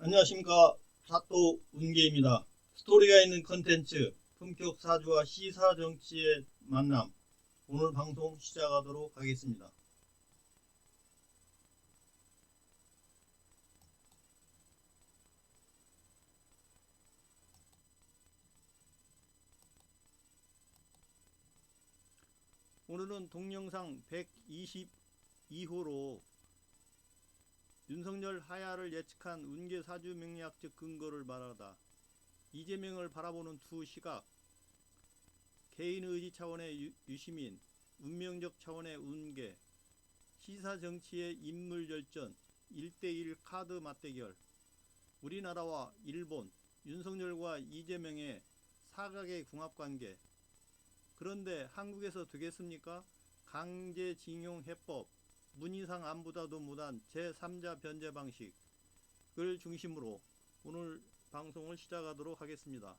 안녕하십니까. 사또 운계입니다. 스토리가 있는 컨텐츠 품격 사주와 시사 정치의 만남, 오늘 방송 시작하도록 하겠습니다. 오늘은 동영상 122호로 윤석열 하야를 예측한 운계 사주 명리학적 근거를 말하다, 이재명을 바라보는 두 시각, 개인 의지 차원의 유시민, 운명적 차원의 운계, 시사 정치의 인물 열전, 1대1 카드 맞대결, 우리나라와 일본, 윤석열과 이재명의 사각의 궁합관계. 그런데 한국에서 되겠습니까? 강제징용 해법, 문희상 안보다도 못한 제3자 변제 방식을 중심으로 오늘 방송을 시작하도록 하겠습니다.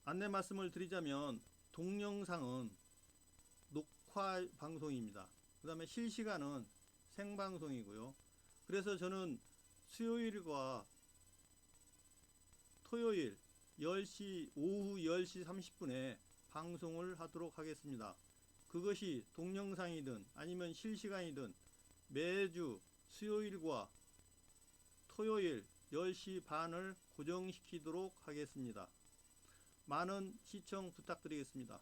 안내 말씀을 드리자면, 동영상은 녹화 방송입니다. 그 다음에 실시간은 생방송이고요. 그래서 저는 수요일과 토요일 10시, 오후 10시 30분에 방송을 하도록 하겠습니다. 그것이 동영상이든 아니면 실시간이든 매주 수요일과 토요일 10시 반을 고정시키도록 하겠습니다. 많은 시청 부탁드리겠습니다.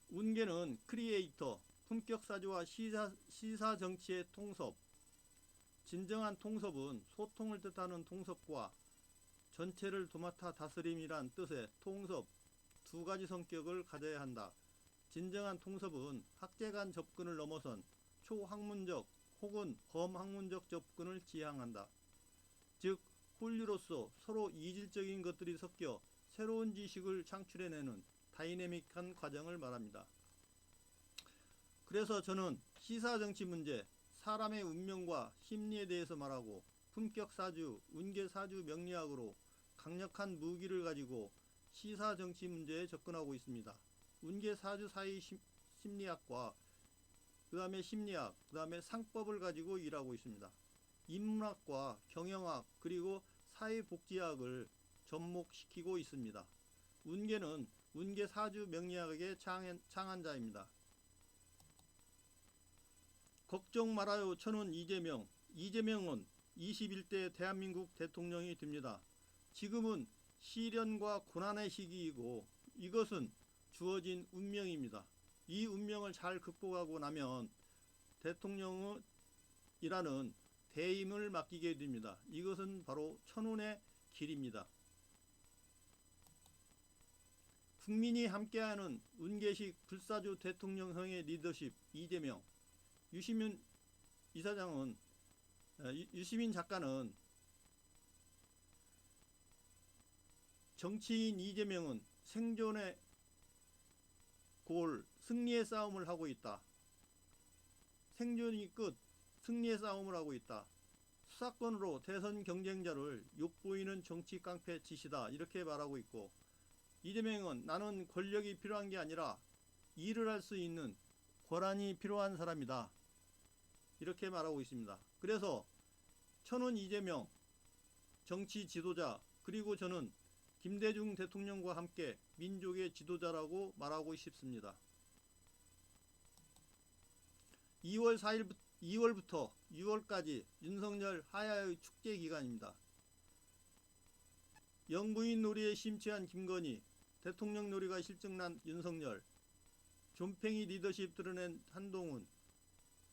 운계는 크리에이터, 품격사주와 시사 정치의 통섭. 진정한 통섭은 소통을 뜻하는 통섭과 전체를 도맡아 다스림이란 뜻의 통섭, 두 가지 성격을 가져야 한다. 진정한 통섭은 학제 간 접근을 넘어선 초학문적 혹은 범학문적 접근을 지향한다. 즉, 홀류로서 서로 이질적인 것들이 섞여 새로운 지식을 창출해내는 다이내믹한 과정을 말합니다. 그래서 저는 시사정치 문제, 사람의 운명과 심리에 대해서 말하고, 품격사주, 운계사주 명리학으로 강력한 무기를 가지고 시사정치 문제에 접근하고 있습니다. 운계사주 사이 심리학과 그 다음에 심리학, 그 다음에 상법을 가지고 일하고 있습니다. 인문학과 경영학 그리고 사회복지학을 접목시키고 있습니다. 운계는 운계사주 명리학의 창안자입니다. 걱정 말아요. 저는 이재명. 이재명은 21대 대한민국 대통령이 됩니다. 지금은 시련과 고난의 시기이고 이것은 주어진 운명입니다. 이 운명을 잘 극복하고 나면 대통령이라는 대임을 맡기게 됩니다. 이것은 바로 천운의 길입니다. 국민이 함께하는 운계식 불사조 대통령형의 리더십 이재명. 유시민 작가는 정치인 이재명은 생존의 골, 승리의 싸움을 하고 있다. 생존이 끝, 승리의 싸움을 하고 있다. 수사권으로 대선 경쟁자를 욕보이는 정치 깡패 짓이다. 이렇게 말하고 있고, 이재명은 나는 권력이 필요한 게 아니라 일을 할 수 있는 권한이 필요한 사람이다. 이렇게 말하고 있습니다. 그래서 저는 이재명 정치 지도자, 그리고 저는 김대중 대통령과 함께 민족의 지도자라고 말하고 싶습니다. 2월부터 6월까지 윤석열 하야의 축제 기간입니다. 영부인 놀이에 심취한 김건희, 대통령 놀이가 실증난 윤석열, 존팽이 리더십 드러낸 한동훈,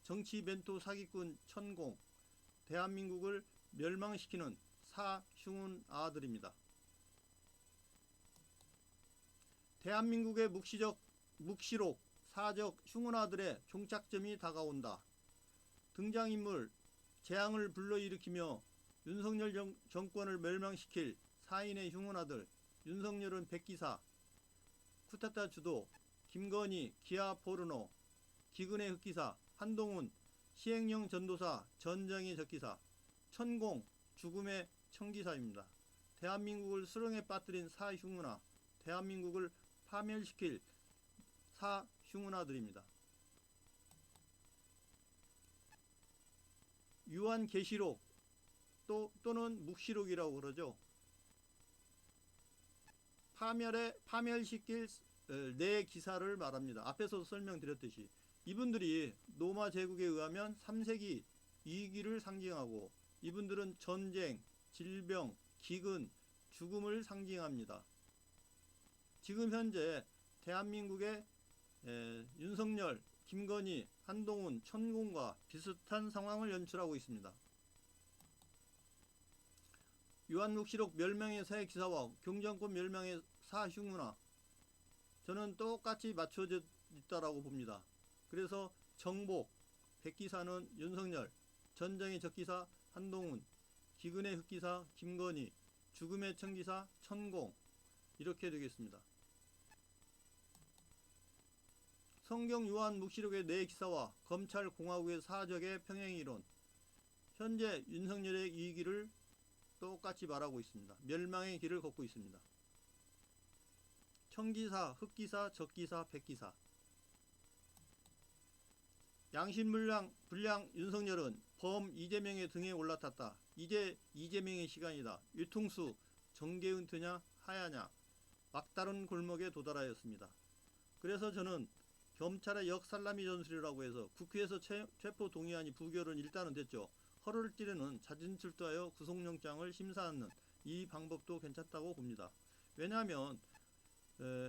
정치 멘토 사기꾼 천공, 대한민국을 멸망시키는 사흉운 아들입니다. 대한민국의 묵시록 사적 흉운아들의 종착점이 다가온다. 등장인물 재앙을 불러일으키며 윤석열 정권을 멸망시킬 사인의 흉운아들. 윤석열은 백기사, 쿠데타 주도, 김건희 기아 포르노, 기근의 흑기사, 한동훈 시행령 전도사, 전쟁의 적기사, 천공 죽음의 청기사입니다. 대한민국을 수렁에 빠뜨린 사흉운아, 대한민국을 파멸시킬 사흉운아들입니다. 유한계시록 또는 묵시록이라고 그러죠. 파멸시킬 네 기사를 말합니다. 앞에서도 설명드렸듯이 이분들이 로마 제국에 의하면 3세기 위기를 상징하고, 이분들은 전쟁, 질병, 기근, 죽음을 상징합니다. 지금 현재 대한민국의 윤석열, 김건희, 한동훈, 천공과 비슷한 상황을 연출하고 있습니다. 요한묵시록 멸망의 새 기사와 경정권 멸망의 사흉문화, 저는 똑같이 맞춰져 있다라고 봅니다. 그래서 정복, 백기사는 윤석열, 전쟁의 적기사 한동훈, 기근의 흑기사 김건희, 죽음의 천기사 천공, 이렇게 되겠습니다. 성경 요한묵시록의 네 기사와 검찰 공화국의 사적의 평행이론, 현재 윤석열의 위기를 똑같이 말하고 있습니다. 멸망의 길을 걷고 있습니다. 천기사, 흑기사, 적기사, 백기사. 양심불량 윤석열은 범 이재명의 등에 올라탔다. 이제 이재명의 시간이다. 유통수 정계은퇴냐 하야냐, 막다른 골목에 도달하였습니다. 그래서 저는 검찰의 역살라미 전술이라고 해서 국회에서 체포 동의안이 부결은 일단은 됐죠. 허를 찌르는 자진 출두하여 구속영장을 심사하는 이 방법도 괜찮다고 봅니다. 왜냐하면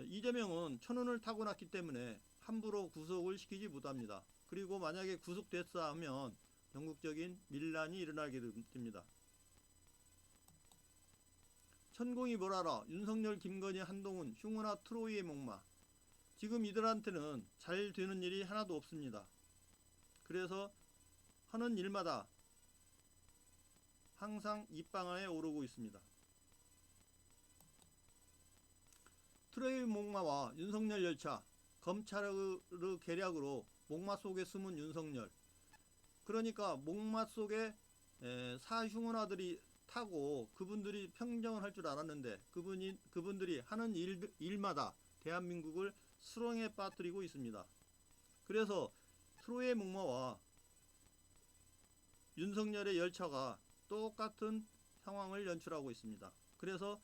이재명은 천운을 타고났기 때문에 함부로 구속을 시키지 못합니다. 그리고 만약에 구속됐어 하면 전국적인 밀란이 일어나게 됩니다. 천공이 뭘 알아? 윤석열, 김건희, 한동훈, 흉우나 트로이의 목마. 지금 이들한테는 잘 되는 일이 하나도 없습니다. 그래서 하는 일마다 항상 입방아에 오르고 있습니다. 트로이 목마와 윤석열 열차, 검찰의 계략으로 목마 속에 숨은 윤석열. 그러니까 목마 속에 사흉원아들이 타고 그분들이 평정을 할 줄 알았는데 그분들이 하는 일마다 대한민국을 수렁에 빠뜨리고 있습니다. 그래서 트로이의 목마와 윤석열의 열차가 똑같은 상황을 연출하고 있습니다. 그래서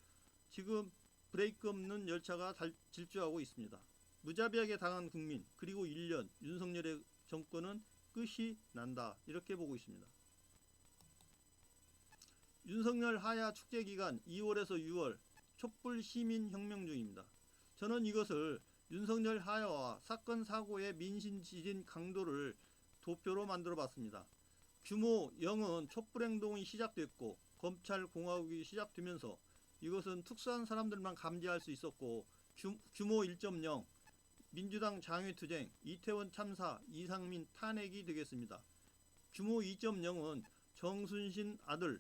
지금 브레이크 없는 열차가 질주하고 있습니다. 무자비하게 당한 국민, 그리고 1년 윤석열의 정권은 끝이 난다, 이렇게 보고 있습니다. 윤석열 하야 축제기간 2월에서 6월 촛불 시민혁명 중입니다. 저는 이것을 윤석열 하야와 사건 사고의 민심 지진 강도를 도표로 만들어 봤습니다. 규모 0은 촛불행동이 시작됐고 검찰 공화국이 시작되면서 이것은 특수한 사람들만 감지할 수 있었고, 규모 1.0 민주당 장외투쟁, 이태원 참사, 이상민 탄핵이 되겠습니다. 규모 2.0은 정순신 아들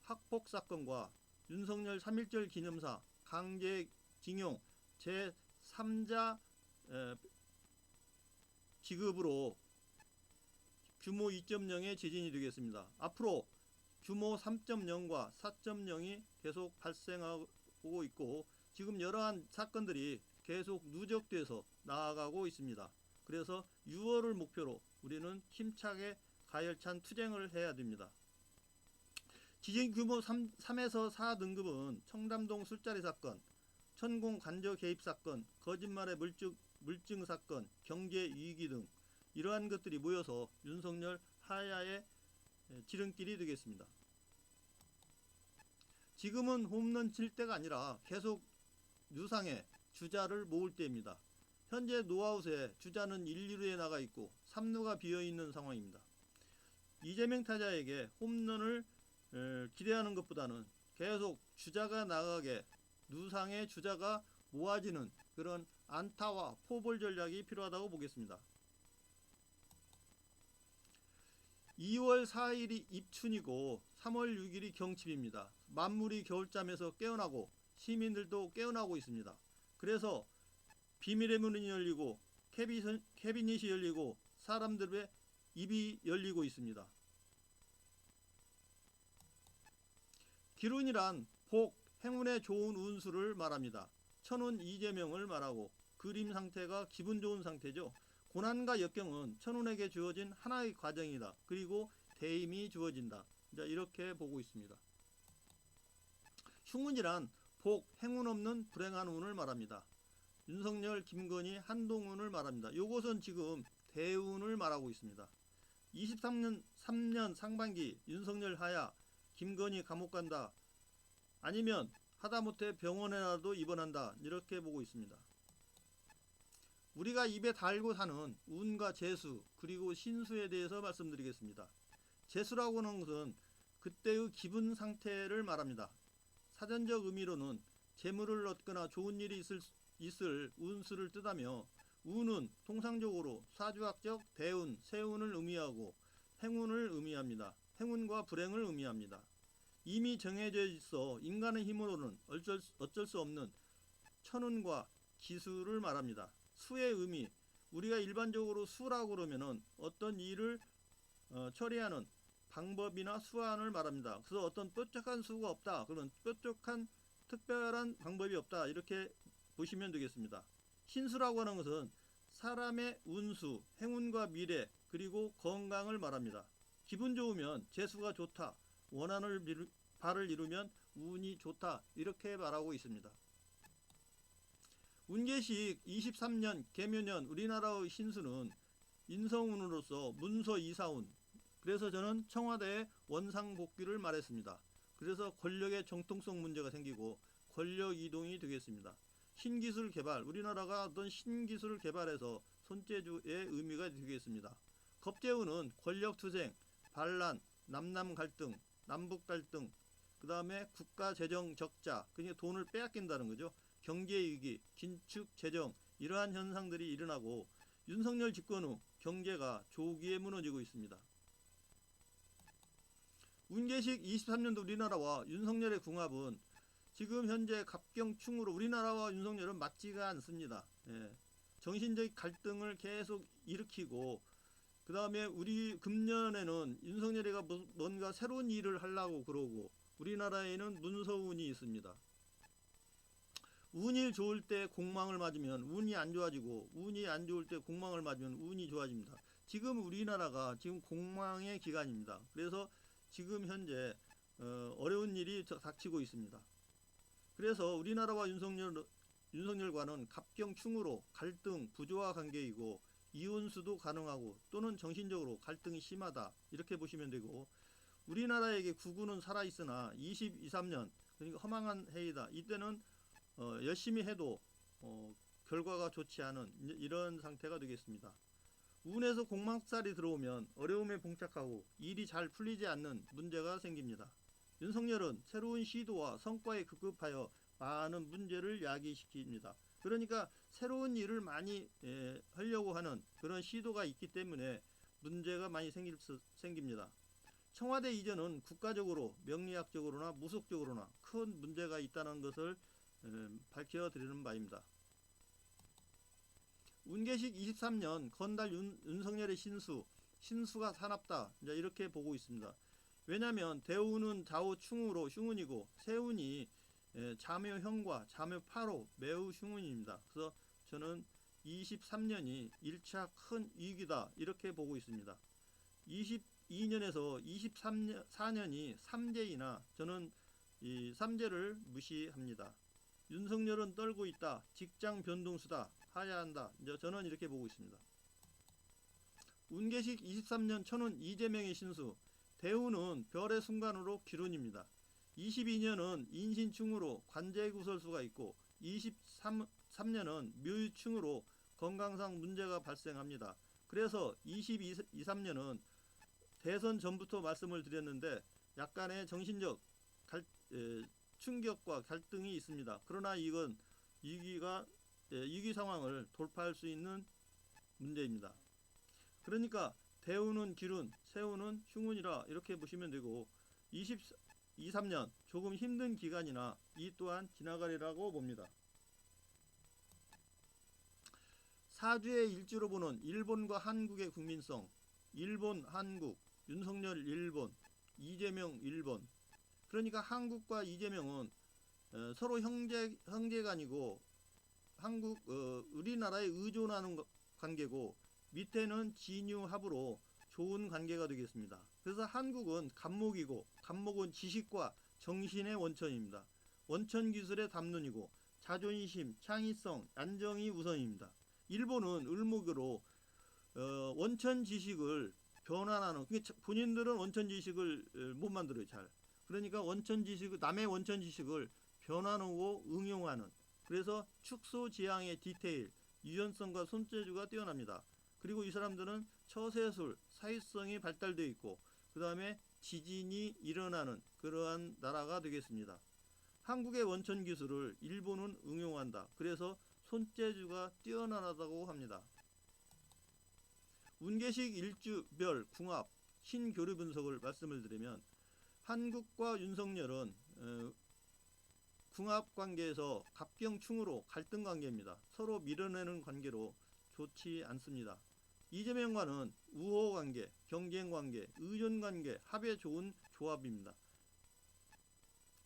학폭사건과 윤석열 3.1절 기념사, 강제징용, 제3자 지급으로 규모 2.0의 지진이 되겠습니다. 앞으로 규모 3.0과 4.0이 계속 발생하고 있고, 지금 여러한 사건들이 계속 누적돼서 나아가고 있습니다. 그래서 6월을 목표로 우리는 힘차게 가열찬 투쟁을 해야 됩니다. 지진 규모 3에서 4등급은 청담동 술자리 사건, 천공 관저 개입 사건, 거짓말의 물증 사건, 경제 위기 등 이러한 것들이 모여서 윤석열 하야의 지름길이 되겠습니다. 지금은 홈런 칠 때가 아니라 계속 유상에 주자를 모을 때입니다. 현재 노아웃에 주자는 1, 2루에 나가 있고 3루가 비어있는 상황입니다. 이재명 타자에게 홈런을 기대하는 것보다는 계속 주자가 나가게 누상의 주자가 모아지는 그런 안타와 포볼 전략이 필요하다고 보겠습니다. 2월 4일이 입춘이고 3월 6일이 경칩입니다. 만물이 겨울잠에서 깨어나고 시민들도 깨어나고 있습니다. 그래서 비밀의 문이 열리고 캐비닛이 열리고 사람들의 입이 열리고 있습니다. 기운이란 복, 행운의 좋은 운수를 말합니다. 천운 이재명을 말하고, 그림 상태가 기분 좋은 상태죠. 고난과 역경은 천운에게 주어진 하나의 과정이다. 그리고 대임이 주어진다. 이제 이렇게 보고 있습니다. 흉운이란 복, 행운 없는 불행한 운을 말합니다. 윤석열, 김건희, 한동훈을 말합니다. 요것은 지금 대운을 말하고 있습니다. 23년 상반기 윤석열 하야, 김건희 감옥 간다. 아니면 하다못해 병원에라도 입원한다. 이렇게 보고 있습니다. 우리가 입에 달고 사는 운과 재수 그리고 신수에 대해서 말씀드리겠습니다. 재수라고 하는 것은 그때의 기분 상태를 말합니다. 사전적 의미로는 재물을 얻거나 좋은 일이 있을 운수를 뜻하며, 운은 통상적으로 사주학적 대운, 세운을 의미하고 행운을 의미합니다. 행운과 불행을 의미합니다. 이미 정해져 있어 인간의 힘으로는 어쩔 수 없는 천운과 기수를 말합니다. 수의 의미, 우리가 일반적으로 수라고 그러면은 어떤 일을 처리하는 방법이나 수완을 말합니다. 그래서 어떤 뾰족한 수가 없다, 그러면 뾰족한 특별한 방법이 없다, 이렇게 보시면 되겠습니다. 신수라고 하는 것은 사람의 운수, 행운과 미래 그리고 건강을 말합니다. 기분 좋으면 재수가 좋다, 원하는 바를 이루면 운이 좋다, 이렇게 말하고 있습니다. 운계식 23년 개묘년 우리나라의 신수는 인성운으로서 문서 이사운, 그래서 저는 청와대의 원상복귀를 말했습니다. 그래서 권력의 정통성 문제가 생기고 권력 이동이 되겠습니다. 신기술 개발, 우리나라가 어떤 신기술을 개발해서 손재주의 의미가 되겠습니다. 겁재운은 권력투쟁, 반란, 남남 갈등, 남북 갈등, 그 다음에 국가 재정 적자, 그러니까 돈을 빼앗긴다는 거죠. 경제위기, 긴축 재정, 이러한 현상들이 일어나고 윤석열 집권 후 경제가 조기에 무너지고 있습니다. 운계식 23년도 우리나라와 윤석열의 궁합은 지금 현재 갑경충으로 우리나라와 윤석열은 맞지가 않습니다. 정신적 갈등을 계속 일으키고, 그 다음에 우리 금년에는 윤석열이가 뭔가 새로운 일을 하려고 그러고, 우리나라에는 문서운이 있습니다. 운이 좋을 때 공망을 맞으면 운이 안 좋아지고, 운이 안 좋을 때 공망을 맞으면 운이 좋아집니다. 지금 우리나라가 지금 공망의 기간입니다. 그래서 지금 현재 어려운 일이 닥치고 있습니다. 그래서 우리나라와 윤석열과는 갑경충으로 갈등, 부조화 관계이고 이혼수도 가능하고 또는 정신적으로 갈등이 심하다, 이렇게 보시면 되고, 우리나라에게 구구는 살아있으나 23년 그러니까 허망한 해이다. 이때는 열심히 해도 결과가 좋지 않은 이런 상태가 되겠습니다. 운에서 공망살이 들어오면 어려움에 봉착하고 일이 잘 풀리지 않는 문제가 생깁니다. 윤석열은 새로운 시도와 성과에 급급하여 많은 문제를 야기시킵니다. 그러니까 새로운 일을 많이 하려고 하는 그런 시도가 있기 때문에 문제가 많이 생깁니다. 청와대 이전은 국가적으로 명리학적으로나 무속적으로나 큰 문제가 있다는 것을 밝혀드리는 바입니다. 운계식 23년 건달 윤석열의 신수가 사납다, 이제 이렇게 보고 있습니다. 왜냐하면 대운은 좌우충으로 흉운이고 세운이 자묘형과 자묘파로 매우 흉운입니다. 그래서 저는 23년이 1차 큰 위기다, 이렇게 보고 있습니다. 22년에서 24년이 삼재이나 저는 이 삼재를 무시합니다. 윤석열은 떨고 있다, 직장 변동수다, 하야한다, 이제 저는 이렇게 보고 있습니다. 운계식 23년 천운 이재명의 신수, 대운은 별의 순간으로 기룬입니다. 22년은 인신충으로 관제구설수가 있고 23년은 묘유충으로 건강상 문제가 발생합니다. 그래서 23년은 대선 전부터 말씀을 드렸는데 약간의 정신적 충격과 갈등이 있습니다. 그러나 이건 위기 상황을 돌파할 수 있는 문제입니다. 그러니까 대운은 기룬, 세운은 흉운이라 이렇게 보시면 되고, 23년 조금 힘든 기간이나 이 또한 지나가리라고 봅니다. 사주의 일지로 보는 일본과 한국의 국민성, 일본, 한국, 윤석열 일본, 이재명 일본. 그러니까 한국과 이재명은 서로 형제간이고 우리나라에 의존하는 관계고, 밑에는 진유합으로 좋은 관계가 되겠습니다. 그래서 한국은 간목이고 간목은 지식과 정신의 원천입니다. 원천 기술의 담론이고 자존심, 창의성, 안정이 우선입니다. 일본은 을목으로 원천 지식을 변환하는, 본인들은 원천 지식을 못 만들어요, 잘. 그러니까 원천 지식을, 남의 원천 지식을 변환하고 응용하는, 그래서 축소 지향의 디테일, 유연성과 손재주가 뛰어납니다. 그리고 이 사람들은 처세술, 사회성이 발달되어 있고 그 다음에 지진이 일어나는 그러한 나라가 되겠습니다. 한국의 원천 기술을 일본은 응용한다. 그래서 손재주가 뛰어나다고 합니다. 운계식 일주별 궁합 신교류 분석을 말씀을 드리면, 한국과 윤석열은 궁합 관계에서 갑경충으로 갈등 관계입니다. 서로 밀어내는 관계로 좋지 않습니다. 이재명과는 우호 관계, 경쟁 관계, 의존 관계, 합에 좋은 조합입니다.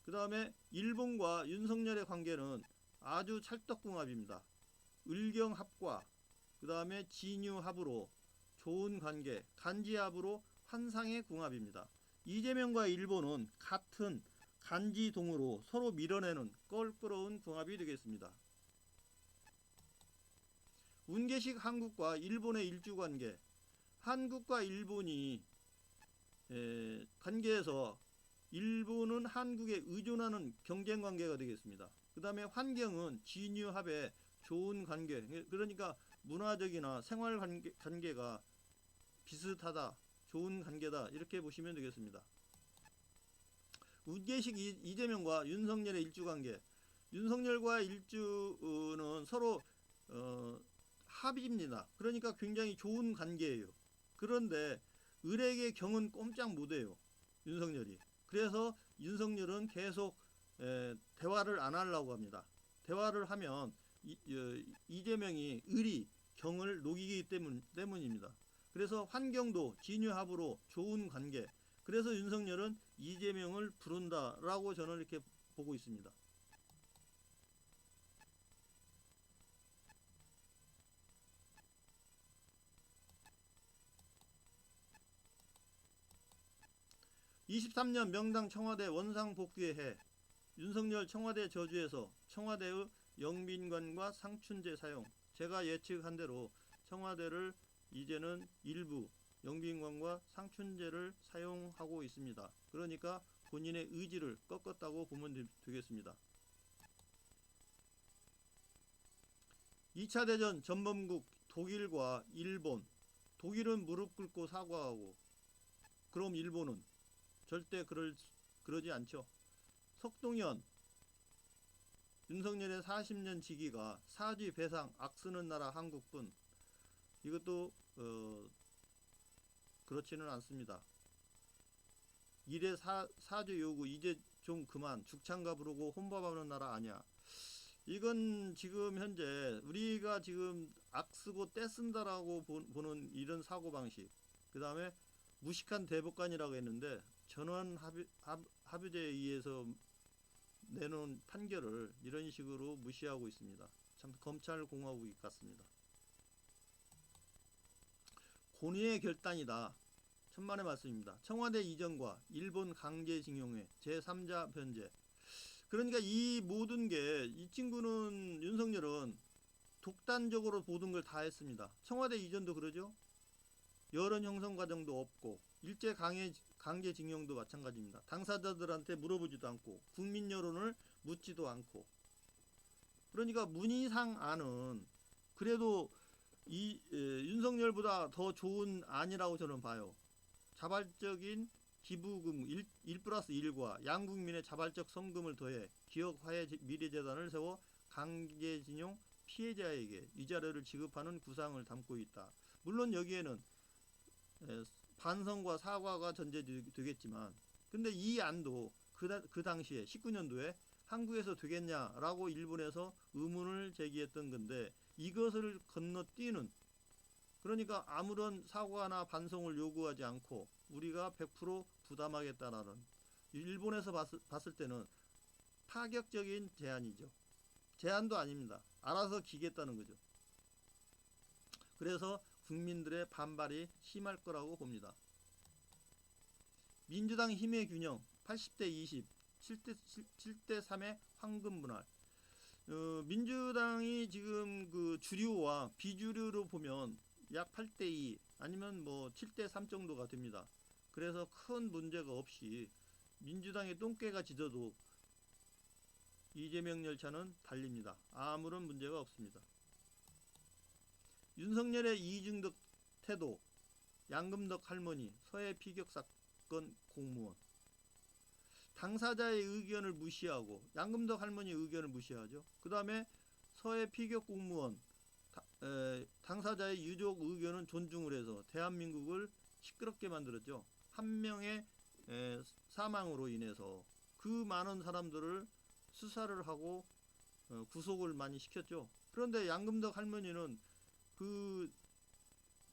그 다음에 일본과 윤석열의 관계는 아주 찰떡궁합입니다. 을경합과 그 다음에 진유합으로 좋은 관계, 간지합으로 환상의 궁합입니다. 이재명과 일본은 같은 간지동으로 서로 밀어내는 껄끄러운 궁합이 되겠습니다. 운계식 한국과 일본의 일주관계, 한국과 일본이 관계에서 일본은 한국에 의존하는 경쟁관계가 되겠습니다. 그 다음에 환경은 진유합의 좋은 관계, 그러니까 문화적이나 생활 관계가 비슷하다, 좋은 관계다, 이렇게 보시면 되겠습니다. 운계식 이재명과 윤석열의 일주관계, 윤석열과 일주는 서로 합입니다. 그러니까 굉장히 좋은 관계예요. 그런데 을에게 경은 꼼짝 못해요, 윤석열이. 그래서 윤석열은 계속 대화를 안 하려고 합니다. 대화를 하면 이재명이 을이 경을 녹이기 때문입니다. 그래서 환경도 진유합으로 좋은 관계, 그래서 윤석열은 이재명을 부른다라고 저는 이렇게 보고 있습니다. (23년) 명당 청와대 원상 복귀의 해, 윤석열 청와대 저주에서 청와대의 영빈관과 상춘제 사용, 제가 예측한 대로 청와대를 이제는 일부 영빈관과 상춘제를 사용하고 있습니다. 그러니까 본인의 의지를 꺾었다고 보면 되겠습니다. 2차 대전 전범국 독일과 일본, 독일은 무릎 꿇고 사과하고, 그럼 일본은 절대 그러지 않죠. 석동현, 윤석열의 40년 지기가 사지 배상 악쓰는 나라 한국뿐, 이것도 그렇지는 않습니다. 일의 사죄 요구 이제 좀 그만, 죽창가 부르고 혼밥하는 나라 아니야. 이건 지금 현재 우리가 지금 악쓰고 떼쓴다라고 보는 이런 사고방식, 그 다음에 무식한 대법관이라고 했는데 전원 합의제에 의해서 내놓은 판결을 이런 식으로 무시하고 있습니다. 참 검찰공화국 같습니다. 본인의 결단이다, 천만의 말씀입니다. 청와대 이전과 일본 강제징용의 제3자 변제, 그러니까 이 모든 게, 이 친구는, 윤석열은 독단적으로 모든 걸 다 했습니다. 청와대 이전도 그러죠. 여론 형성 과정도 없고 일제 강제징용도 마찬가지입니다. 당사자들한테 물어보지도 않고 국민 여론을 묻지도 않고, 그러니까 문희상 안은 그래도 윤석열보다 더 좋은 안이라고 저는 봐요. 자발적인 기부금 1+1과 양국민의 자발적 성금을 더해 기억화해 미래재단을 세워 강제징용 피해자에게 위자료를 지급하는 구상을 담고 있다. 물론 여기에는 반성과 사과가 전제되겠지만, 근데 이 안도 그 당시에 19년도에 한국에서 되겠냐라고 일본에서 의문을 제기했던 건데, 이것을 건너뛰는, 그러니까 아무런 사과나 반성을 요구하지 않고 우리가 100% 부담하겠다라는, 일본에서 봤을 때는 파격적인 제안이죠. 제안도 아닙니다. 알아서 기겠다는 거죠. 그래서 국민들의 반발이 심할 거라고 봅니다. 민주당 힘의 균형 80대 20, 7대 3의 황금 분할. 민주당이 지금 그 주류와 비주류로 보면 약 8대 2 아니면 뭐 7대 3 정도가 됩니다. 그래서 큰 문제가 없이 민주당의 똥개가 짖어도 이재명 열차는 달립니다. 아무런 문제가 없습니다. 윤석열의 이중덕 태도, 양금덕 할머니, 서해 피격 사건 공무원. 당사자의 의견을 무시하고 양금덕 할머니 의견을 무시하죠. 그 다음에 서해 피격 공무원 당사자의 유족 의견은 존중을 해서 대한민국을 시끄럽게 만들었죠. 한 명의 사망으로 인해서 그 많은 사람들을 수사를 하고 구속을 많이 시켰죠. 그런데 양금덕 할머니는 그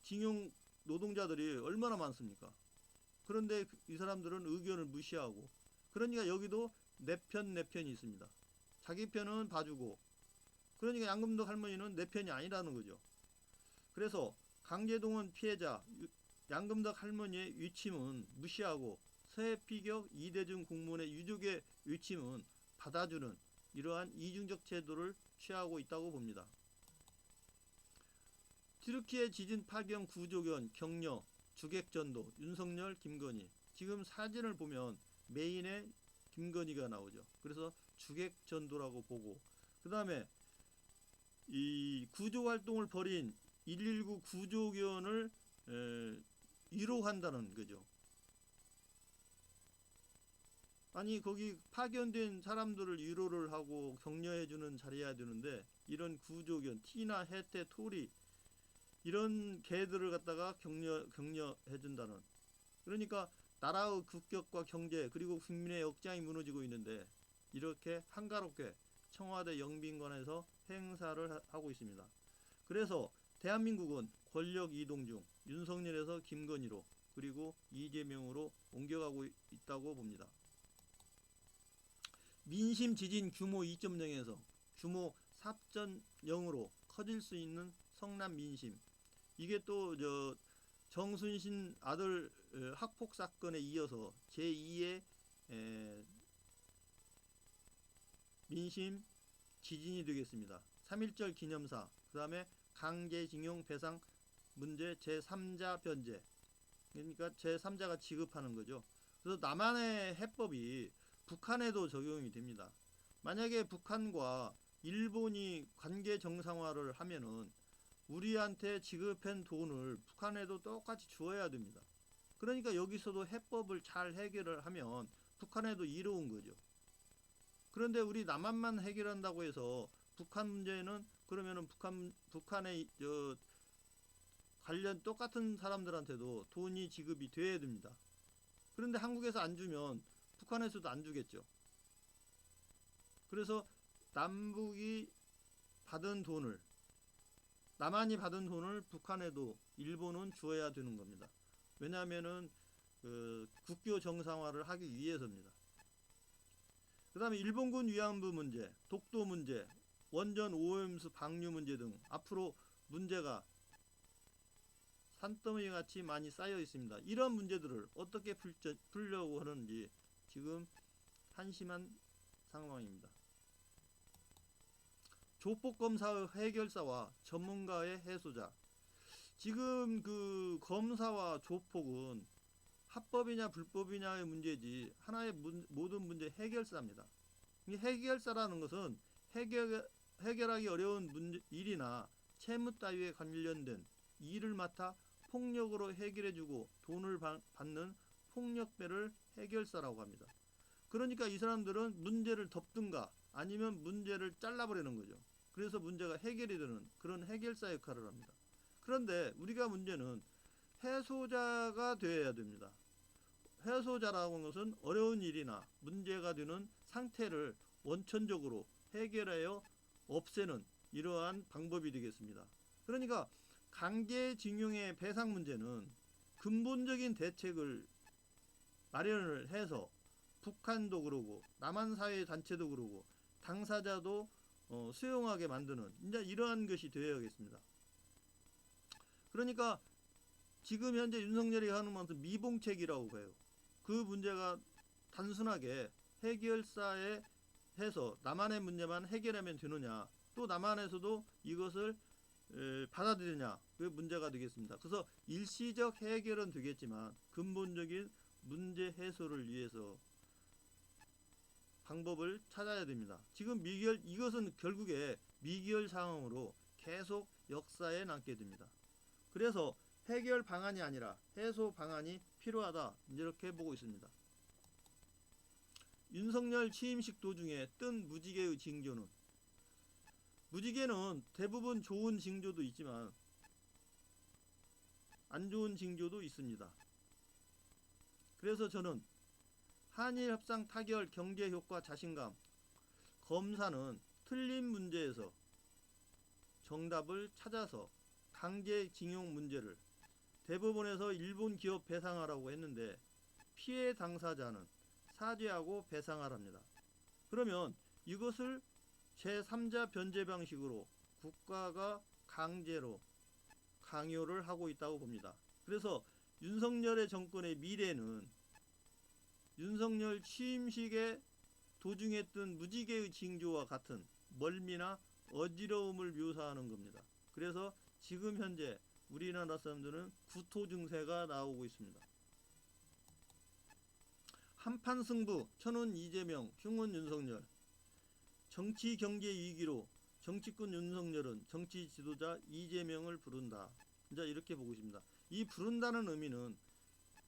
징용 노동자들이 얼마나 많습니까? 그런데 이 사람들은 의견을 무시하고, 그러니까 여기도 내 편이 있습니다. 자기 편은 봐주고, 그러니까 양금덕 할머니는 내 편이 아니라는 거죠. 그래서 강제동원 피해자 양금덕 할머니의 위침은 무시하고 서해 피격 이대중 공무원의 유족의 위침은 받아주는 이러한 이중적 제도를 취하고 있다고 봅니다. 튀르키예 지진 파견 구조견 격려 주객전도 윤석열 김건희. 지금 사진을 보면 메인에 김건희가 나오죠. 그래서 주객전도라고 보고, 그 다음에 이 구조활동을 벌인 119 구조견을 위로한다는 거죠. 아니 거기 파견된 사람들을 위로를 하고 격려해주는 자리여야 되는데 이런 구조견 티나 해태 토리 이런 개들을 갖다가 격려해준다는. 그러니까 나라의 국격과 경제 그리고 국민의 역장이 무너지고 있는데 이렇게 한가롭게 청와대 영빈관에서 행사를 하고 있습니다. 그래서 대한민국은 권력 이동 중 윤석열에서 김건희로 그리고 이재명으로 옮겨가고 있다고 봅니다. 민심 지진 규모 2.0에서 규모 4.0으로 커질 수 있는 성남 민심. 이게 또 정순신 아들 학폭 사건에 이어서 제2의 민심 지진이 되겠습니다. 3.1절 기념사, 그 다음에 강제징용 배상 문제 제3자 변제. 그러니까 제3자가 지급하는 거죠. 그래서 남한의 해법이 북한에도 적용이 됩니다. 만약에 북한과 일본이 관계 정상화를 하면은 우리한테 지급한 돈을 북한에도 똑같이 주어야 됩니다. 그러니까 여기서도 해법을 잘 해결을 하면 북한에도 이로운 거죠. 그런데 우리 남한만 해결한다고 해서 북한 문제는 그러면은 북한의 관련 똑같은 사람들한테도 돈이 지급이 돼야 됩니다. 그런데 한국에서 안 주면 북한에서도 안 주겠죠. 그래서 남북이 받은 돈을 남한이 받은 돈을 북한에도 일본은 주어야 되는 겁니다. 왜냐하면은 국교 정상화를 하기 위해서입니다. 그 다음에 일본군 위안부 문제, 독도 문제, 원전 오염수 방류 문제 등 앞으로 문제가 산더미 같이 많이 쌓여 있습니다. 이런 문제들을 어떻게 풀려고 하는지 지금 한심한 상황입니다. 조폭검사의 해결사와 전문가의 해소자. 지금 그 검사와 조폭은 합법이냐 불법이냐의 문제지 하나의 모든 문제 해결사입니다. 이 해결사라는 것은 해결하기 어려운 일이나 채무 따위에 관련된 일을 맡아 폭력으로 해결해주고 돈을 받는 폭력배를 해결사라고 합니다. 그러니까 이 사람들은 문제를 덮든가 아니면 문제를 잘라버리는 거죠. 그래서 문제가 해결이 되는 그런 해결사 역할을 합니다. 그런데 우리가 문제는 해소자가 되어야 됩니다. 해소자라고 하는 것은 어려운 일이나 문제가 되는 상태를 원천적으로 해결하여 없애는 이러한 방법이 되겠습니다. 그러니까 강제징용의 배상 문제는 근본적인 대책을 마련을 해서 북한도 그러고 남한사회 단체도 그러고 당사자도 수용하게 만드는 이제 이러한 것이 되어야겠습니다. 그러니까 지금 현재 윤석열이 하는 것은 미봉책이라고 봐요. 그 문제가 단순하게 해결사에 해서 남한의 문제만 해결하면 되느냐, 또 남한에서도 이것을 받아들이냐, 그게 문제가 되겠습니다. 그래서 일시적 해결은 되겠지만 근본적인 문제 해소를 위해서 방법을 찾아야 됩니다. 지금 이것은 결국에 미결 상황으로 계속 역사에 남게 됩니다. 그래서 해결 방안이 아니라 해소 방안이 필요하다, 이렇게 보고 있습니다. 윤석열 취임식 도중에 뜬 무지개의 징조는, 무지개는 대부분 좋은 징조도 있지만 안 좋은 징조도 있습니다. 그래서 저는 한일 협상 타결 경제 효과 자신감, 검사는 틀린 문제에서 정답을 찾아서 강제징용 문제를 대법원에서 일본 기업 배상하라고 했는데 피해 당사자는 사죄하고 배상하랍니다. 그러면 이것을 제3자 변제 방식으로 국가가 강요를 하고 있다고 봅니다. 그래서 윤석열의 정권의 미래는 윤석열 취임식에 도중했던 무지개의 징조와 같은 멀미나 어지러움을 묘사하는 겁니다. 그래서 지금 현재 우리나라 사람들은 구토 증세가 나오고 있습니다. 한판 승부, 천운 이재명, 흉은 윤석열. 정치 경제 위기로 정치꾼 윤석열은 정치 지도자 이재명을 부른다. 이제 이렇게 보고 있습니다. 이 부른다는 의미는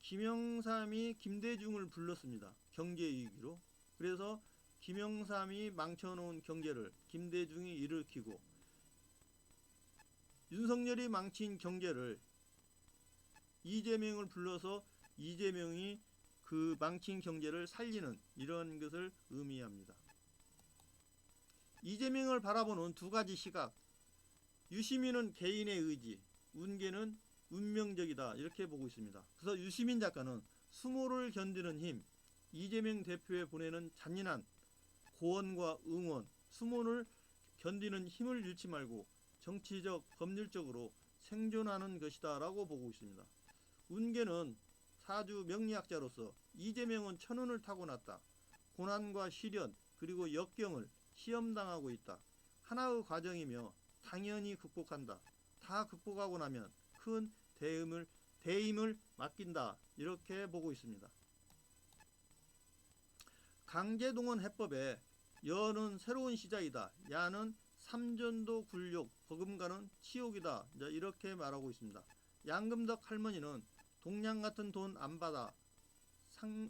김영삼이 김대중을 불렀습니다. 경제 위기로. 그래서 김영삼이 망쳐놓은 경제를 김대중이 일으키고 윤석열이 망친 경제를 이재명을 불러서 이재명이 그 망친 경제를 살리는, 이런 것을 의미합니다. 이재명을 바라보는 두 가지 시각, 유시민은 개인의 의지, 운계는 운명적이다, 이렇게 보고 있습니다. 그래서 유시민 작가는 수모를 견디는 힘, 이재명 대표에 보내는 잔인한 고언과 응원, 수모를 견디는 힘을 잃지 말고 정치적, 법률적으로 생존하는 것이다 라고 보고 있습니다. 운계는 사주 명리학자로서 이재명은 천운을 타고났다. 고난과 시련 그리고 역경을 시험당하고 있다. 하나의 과정이며 당연히 극복한다. 다 극복하고 나면 큰 대임을 맡긴다. 이렇게 보고 있습니다. 강제동원 해법에 여는 새로운 시작이다. 야는 삼전도 굴욕, 버금가는 치욕이다. 이렇게 말하고 있습니다. 양금덕 할머니는 동양 같은 돈 안 받아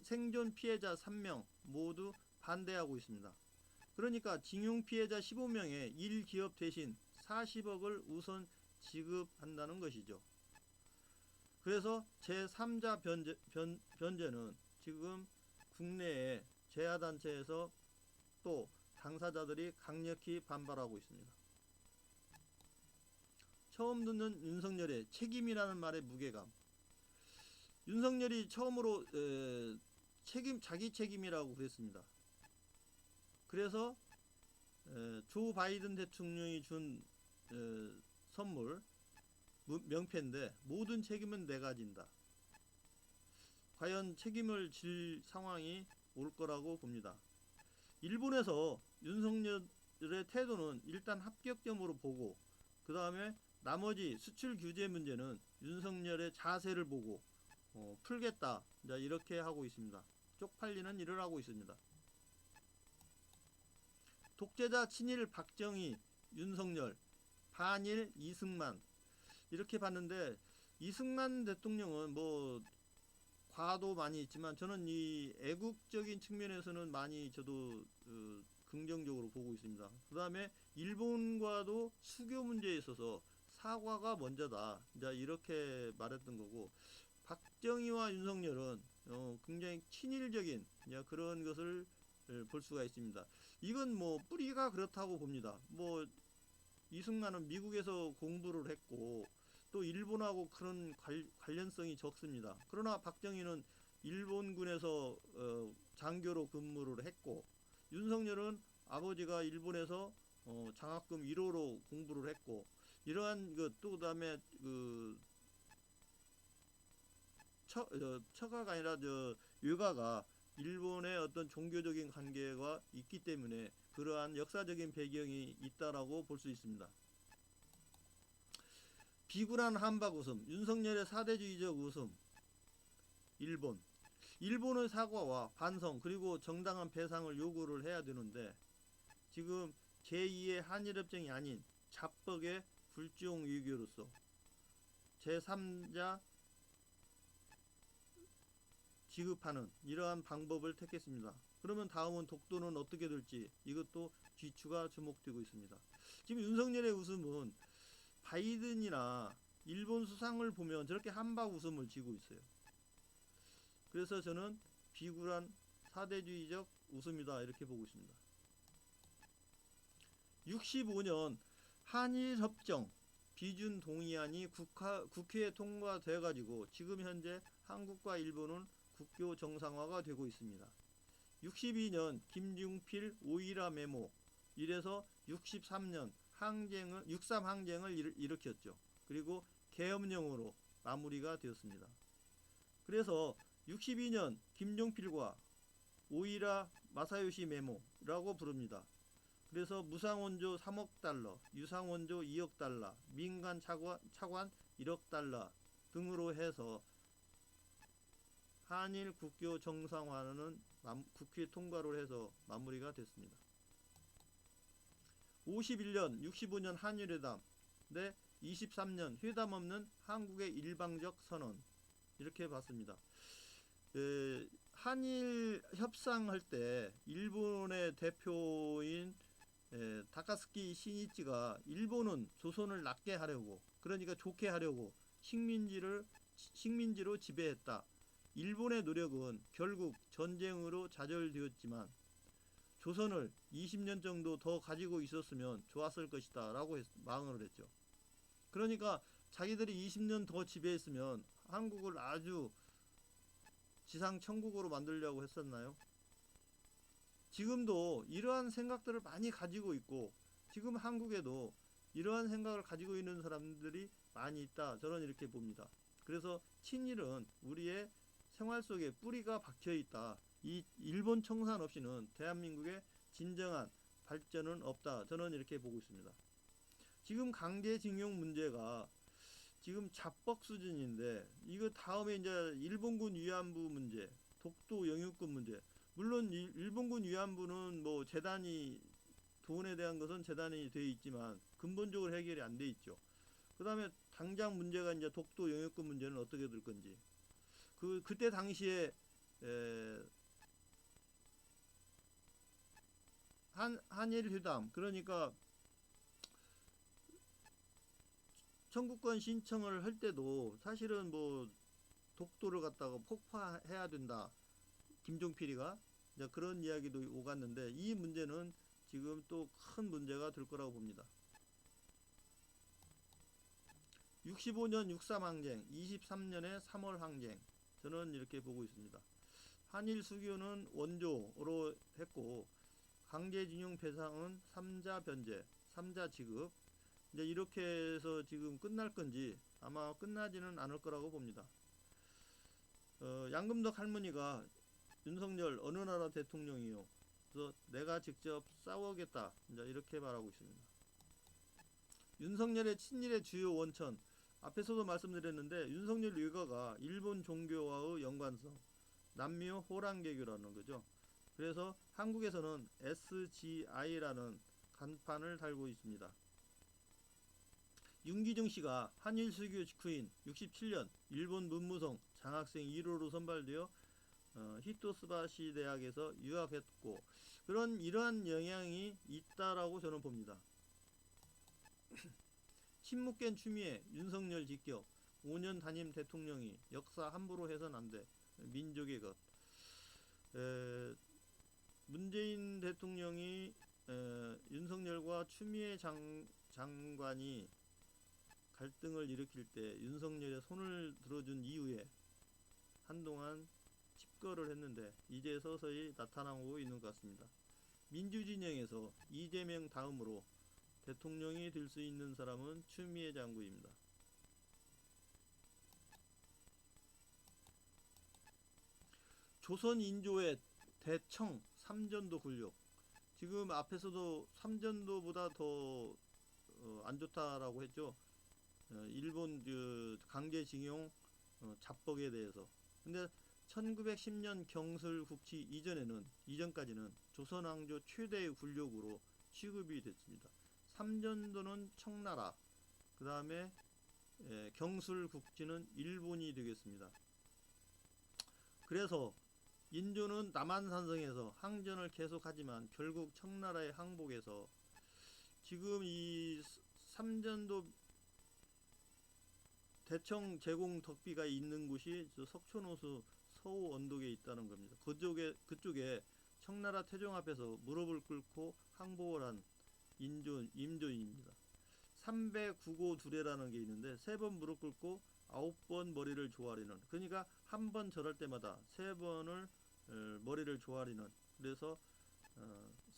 생존 피해자 3명 모두 반대하고 있습니다. 그러니까 징용 피해자 15명에 1기업 대신 40억을 우선 지급한다는 것이죠. 그래서 제3자 변제는 지금 국내에 재하단체에서 또 당사자들이 강력히 반발하고 있습니다. 처음 듣는 윤석열의 책임이라는 말의 무게감. 윤석열이 처음으로 자기 책임이라고 그랬습니다. 그래서 조 바이든 대통령이 준 선물 명패인데 모든 책임은 내가 진다. 과연 책임을 질 상황이 올 거라고 봅니다. 일본에서 윤석열의 태도는 일단 합격점으로 보고 그 다음에 나머지 수출 규제 문제는 윤석열의 자세를 보고 풀겠다, 이렇게 하고 있습니다. 쪽팔리는 일을 하고 있습니다. 독재자 친일 박정희, 윤석열, 반일 이승만, 이렇게 봤는데 이승만 대통령은 뭐 과도 많이 있지만 저는 이 애국적인 측면에서는 많이 저도 긍정적으로 보고 있습니다. 그 다음에 일본과도 수교 문제에 있어서 사과가 먼저다, 이렇게 말했던 거고, 박정희와 윤석열은 굉장히 친일적인 그런 것을 볼 수가 있습니다. 이건 뭐 뿌리가 그렇다고 봅니다. 뭐 이승만은 미국에서 공부를 했고 또 일본하고 그런 관련성이 적습니다. 그러나 박정희는 일본군에서 장교로 근무를 했고, 윤석열은 아버지가 일본에서 장학금 1호로 공부를 했고, 이러한 또 그다음에 처가가 아니라 외가가 일본의 어떤 종교적인 관계가 있기 때문에 그러한 역사적인 배경이 있다라고 볼 수 있습니다. 비굴한 한박 웃음, 윤석열의 사대주의적 웃음. 일본의 사과와 반성 그리고 정당한 배상을 요구를 해야 되는데 지금 제2의 한일협정이 아닌 자뻑의 불지용 외교로서 제3자 지급하는 이러한 방법을 택했습니다. 그러면 다음은 독도는 어떻게 될지 이것도 귀추가 주목되고 있습니다. 지금 윤석열의 웃음은 바이든이나 일본 수상을 보면 저렇게 한박 웃음을 지고 있어요. 그래서 저는 비굴한 사대주의적 웃음이다 이렇게 보고 있습니다. 65년 한일협정 비준 동의안이 국회에 통과돼 가지고 지금 현재 한국과 일본은 국교 정상화가 되고 있습니다. 62년 김중필 오이라 메모 이래서 63년 63 항쟁을 일으켰죠. 그리고 계엄령으로 마무리가 되었습니다. 그래서 62년 김종필과 오이라 마사요시 메모라고 부릅니다. 그래서 무상원조 3억 달러, 유상원조 2억 달러, 민간 차관 1억 달러 등으로 해서 한일 국교 정상화는 국회 통과를 해서 마무리가 됐습니다. 51년, 65년 한일회담, 네 23년 회담 없는 한국의 일방적 선언 이렇게 봤습니다. 한일 협상할 때 일본의 대표인 다카스키 시니치가 일본은 조선을 낮게 하려고 그러니까 좋게 하려고 식민지로 지배했다. 일본의 노력은 결국 전쟁으로 좌절되었지만 조선을 20년 정도 더 가지고 있었으면 좋았을 것이다 라고 망언을 했죠. 그러니까 자기들이 20년 더 지배했으면 한국을 아주 지상 천국으로 만들려고 했었나요? 지금도 이러한 생각들을 많이 가지고 있고 지금 한국에도 이러한 생각을 가지고 있는 사람들이 많이 있다. 저는 이렇게 봅니다. 그래서 친일은 우리의 생활 속에 뿌리가 박혀 있다. 이 일본 청산 없이는 대한민국의 진정한 발전은 없다. 저는 이렇게 보고 있습니다. 지금 강제징용 문제가 지금 자뻑 수준인데 이거 다음에 이제 일본군 위안부 문제, 독도 영유권 문제. 물론 일본군 위안부는 뭐 재단이 돈에 대한 것은 재단이 돼 있지만 근본적으로 해결이 안 돼 있죠. 그다음에 당장 문제가 이제 독도 영유권 문제는 어떻게 될 건지. 그때 당시에 한일 회담 그러니까 청구권 신청을 할 때도 사실은 뭐 독도를 갖다가 폭파해야 된다. 김종필이가 이제 그런 이야기도 오갔는데 이 문제는 지금 또 큰 문제가 될 거라고 봅니다. 65년 63 항쟁, 23년에 3월 항쟁 저는 이렇게 보고 있습니다. 한일 수교는 원조로 했고 강제징용 배상은 3자 변제, 3자 지급 이제 이렇게 해서 지금 끝날 건지 아마 끝나지는 않을 거라고 봅니다. 양금덕 할머니가 윤석열 어느 나라 대통령이요? 그래서 내가 직접 싸우겠다. 이제 이렇게 말하고 있습니다. 윤석열의 친일의 주요 원천 앞에서도 말씀드렸는데 윤석열 일가가 일본 종교와의 연관성 남미호 호랑개교라는 거죠. 그래서 한국에서는 SGI라는 간판을 달고 있습니다. 윤기중 씨가 한일 수교 직후인 67년 일본 문무성 장학생 1호로 선발되어 히토스바시 대학에서 유학했고 이러한 영향이 있다라고 저는 봅니다. 침묵된 추미애 윤석열 직격 5년 단임 대통령이 역사 함부로 해선 안 돼. 민족의 것. 문재인 대통령이 윤석열과 추미애 장관이 갈등을 일으킬 때 윤석열의 손을 들어준 이후에 한동안 집거를 했는데 이제 서서히 나타나고 있는 것 같습니다. 민주진영에서 이재명 다음으로 대통령이 될 수 있는 사람은 추미애 장군입니다. 조선 인조의 대청 삼전도 굴욕. 지금 앞에서도 삼전도보다 더 안 좋다라고 했죠. 일본 그 강제징용 잡벅에 대해서. 근데 1910년 경술국치 이전까지는 조선왕조 최대의 굴욕으로 취급이 됐습니다. 삼전도는 청나라, 그 다음에 경술국치는 일본이 되겠습니다. 그래서 인조는 남한산성에서 항전을 계속하지만 결국 청나라에 항복해서 지금 이 삼전도 대청 제공 덕비가 있는 곳이 석촌호수 서우 언덕에 있다는 겁니다. 그쪽에 청나라 태종 앞에서 무릎을 꿇고 항복을 한 임조인입니다. 309고 두례라는 게 있는데 3번 무릎 꿇고 9번 머리를 조아리는, 그러니까 한 번 절할 때마다 3번을 머리를 조아리는, 그래서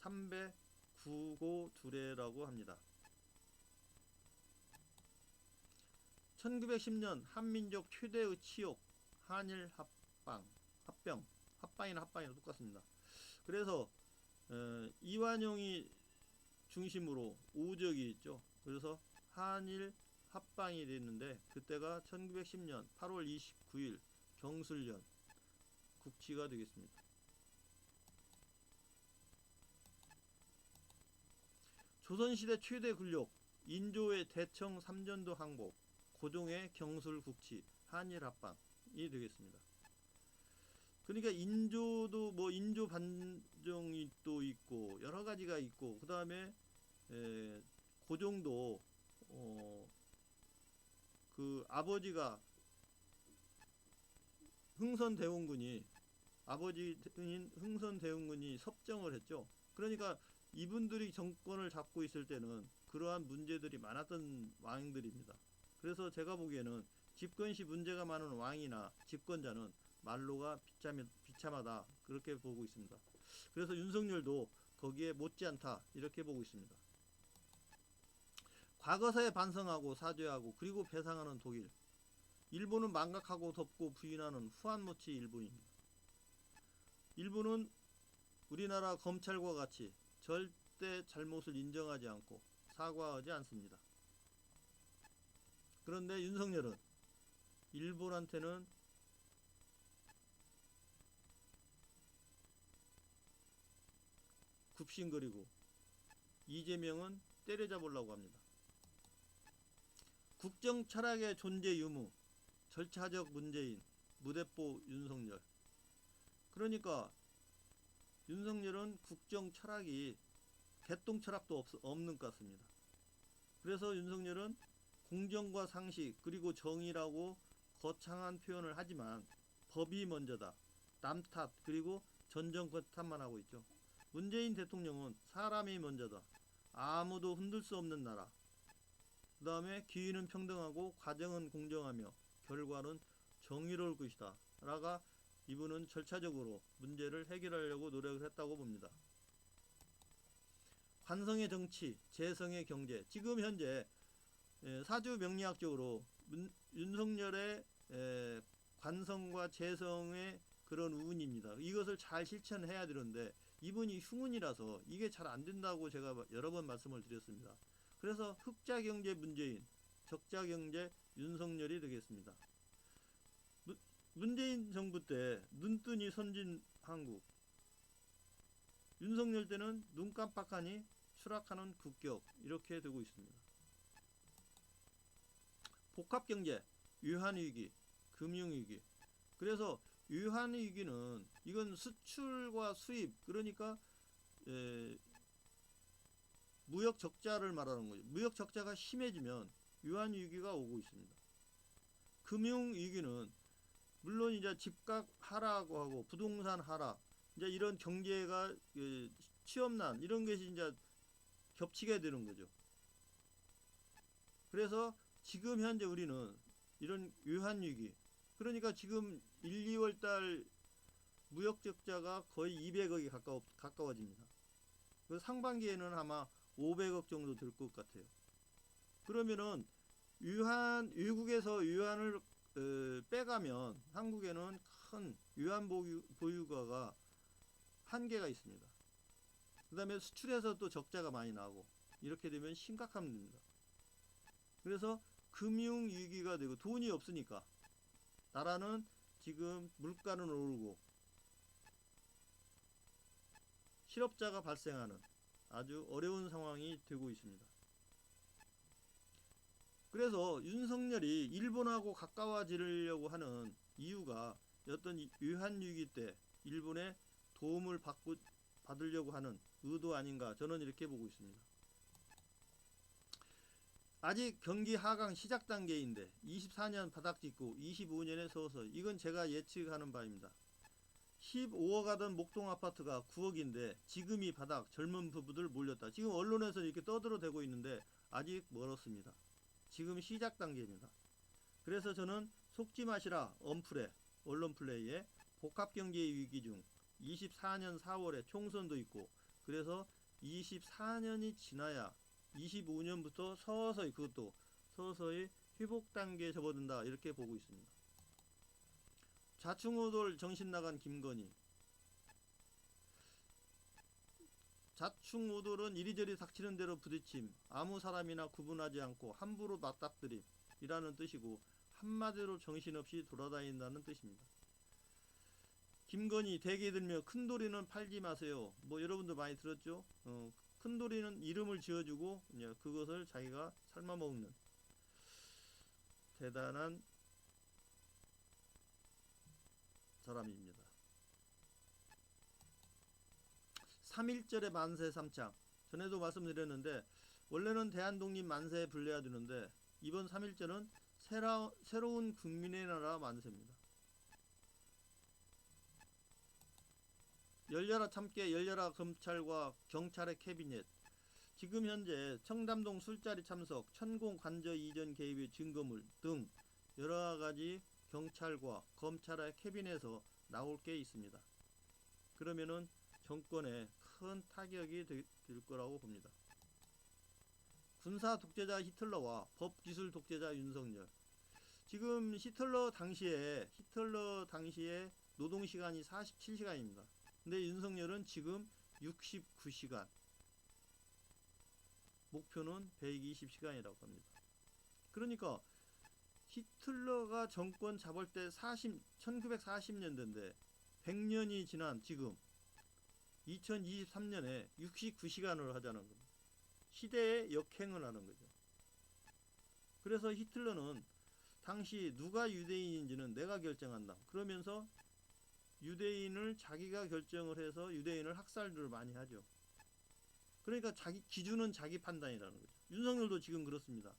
309고 두례라고 합니다. 1910년 한민족 최대의 치욕 한일 합방이나 똑같습니다. 그래서 이완용이 중심으로 우적이 있죠. 그래서 한일 합방이 됐는데 그때가 1910년 8월 29일 경술년 국치가 되겠습니다. 조선시대 최대 굴욕 인조의 대청 삼전도 항복, 고종의 경술국치 한일합방이 되겠습니다. 그러니까 인조도 뭐 인조 반정이 또 있고 여러 가지가 있고, 그 다음에 고종도 그 아버지가 아버지인 흥선대원군이 섭정을 했죠. 그러니까 이분들이 정권을 잡고 있을 때는 그러한 문제들이 많았던 왕들입니다. 그래서 제가 보기에는 집권시 문제가 많은 왕이나 집권자는 말로가 비참하다, 그렇게 보고 있습니다. 그래서 윤석열도 거기에 못지않다 이렇게 보고 있습니다. 과거사에 반성하고 사죄하고 그리고 배상하는 독일, 일본은 망각하고 덮고 부인하는 후한무치 일본입니다. 일본은 우리나라 검찰과 같이 절대 잘못을 인정하지 않고 사과하지 않습니다. 그런데 윤석열은 일본한테는 굽신거리고 이재명은 때려잡으려고 합니다. 국정 철학의 존재 유무, 절차적 문재인, 무대뽀 윤석열. 그러니까 윤석열은 국정 철학이 개똥 철학도 없는 것 같습니다. 그래서 윤석열은 공정과 상식 그리고 정의라고 거창한 표현을 하지만 법이 먼저다, 남 탓, 그리고 전 정권 탓만 하고 있죠. 문재인 대통령은 사람이 먼저다, 아무도 흔들 수 없는 나라, 그 다음에 기회는 평등하고 과정은 공정하며 결과는 정의로울 것이다 라가 이분은 절차적으로 문제를 해결하려고 노력을 했다고 봅니다. 관성의 정치, 재성의 경제. 지금 현재 사주 명리학적으로 윤석열의 관성과 재성의 그런 운입니다. 이것을 잘 실천해야 되는데 이분이 흉운이라서 이게 잘 안 된다고 제가 여러 번 말씀을 드렸습니다. 그래서 흑자경제 문재인, 적자경제 윤석열이 되겠습니다. 문재인 정부 때 눈뜨니 선진 한국, 윤석열 때는 눈 깜빡하니 추락하는 국격, 이렇게 되고 있습니다. 복합경제, 유한위기, 금융위기. 그래서 유한위기는 이건 수출과 수입, 그러니까 무역 적자를 말하는 거죠. 무역 적자가 심해지면 유한위기가 오고 있습니다. 금융위기는 물론 이제 집값 하락하고 부동산 하락, 이제 이런 경제가 취업난 이런 것이 이제 겹치게 되는 거죠. 그래서 지금 현재 우리는 이런 유한위기, 그러니까 지금 1, 2월 달 무역 적자가 거의 200억이 가까워집니다. 그 상반기에는 아마 500억 정도 될 것 같아요. 그러면은 외국에서 유한을 빼가면 한국에는 큰 유한 보유가가 한계가 있습니다. 그 다음에 수출에서 또 적자가 많이 나고 이렇게 되면 심각합니다. 그래서 금융위기가 되고 돈이 없으니까 나라는 지금 물가는 오르고 실업자가 발생하는 아주 어려운 상황이 되고 있습니다. 그래서 윤석열이 일본하고 가까워지려고 하는 이유가 어떤 유한위기 때 일본의 도움을 받으려고 하는 의도 아닌가 저는 이렇게 보고 있습니다. 아직 경기 하강 시작 단계인데 24년 바닥 짚고 25년에 서서 이건 제가 예측하는 바입니다. 15억 하던 목동 아파트가 9억인데 지금이 바닥 젊은 부부들 몰렸다. 지금 언론에서 이렇게 떠들어대고 있는데 아직 멀었습니다. 지금 시작 단계입니다. 그래서 저는 속지 마시라 언플에 언론 플레이에 복합경제 위기 중 24년 4월에 총선도 있고 그래서 24년이 지나야 25년부터 서서히 그것도 서서히 회복 단계에 접어든다 이렇게 보고 있습니다. 좌충우돌 정신 나간 김건희. 좌충우돌은 이리저리 닥치는 대로 부딪힘, 아무 사람이나 구분하지 않고 함부로 맞닥뜨림 이라는 뜻이고 한마디로 정신없이 돌아다닌다는 뜻입니다. 김건희 대게 들며 큰돌이는 팔지 마세요. 뭐 여러분도 많이 들었죠? 큰돌이는 이름을 지어주고 그것을 자기가 삶아먹는 대단한 사람입니다. 3.1절의 만세 삼창 전에도 말씀드렸는데 원래는 대한독립 만세에 불려야 되는데 이번 3.1절은 새로운 국민의 나라 만세입니다. 열려라 참깨 열려라 검찰과 경찰의 캐비넷. 지금 현재 청담동 술자리 참석 천공 관저 이전 개입의 증거물 등 여러가지 경찰과 검찰의 캐비넷에서 나올 게 있습니다. 그러면은 정권에 큰 타격이 될 거라고 봅니다. 군사 독재자 히틀러와 법기술 독재자 윤석열. 지금 히틀러 당시에 노동시간이 47시간입니다. 근데 윤석열은 지금 69시간, 목표는 120시간이라고 합니다. 그러니까 히틀러가 정권 잡을 때 1940년대인데 100년이 지난 지금 2023년에 69시간을 하자는 겁니다. 시대의 역행을 하는 거죠. 그래서 히틀러는 당시 누가 유대인인지는 내가 결정한다. 그러면서 유대인을 자기가 결정을 해서 유대인을 학살들을 많이 하죠. 그러니까 자기 기준은 자기 판단이라는 거죠. 윤석열도 지금 그렇습니다.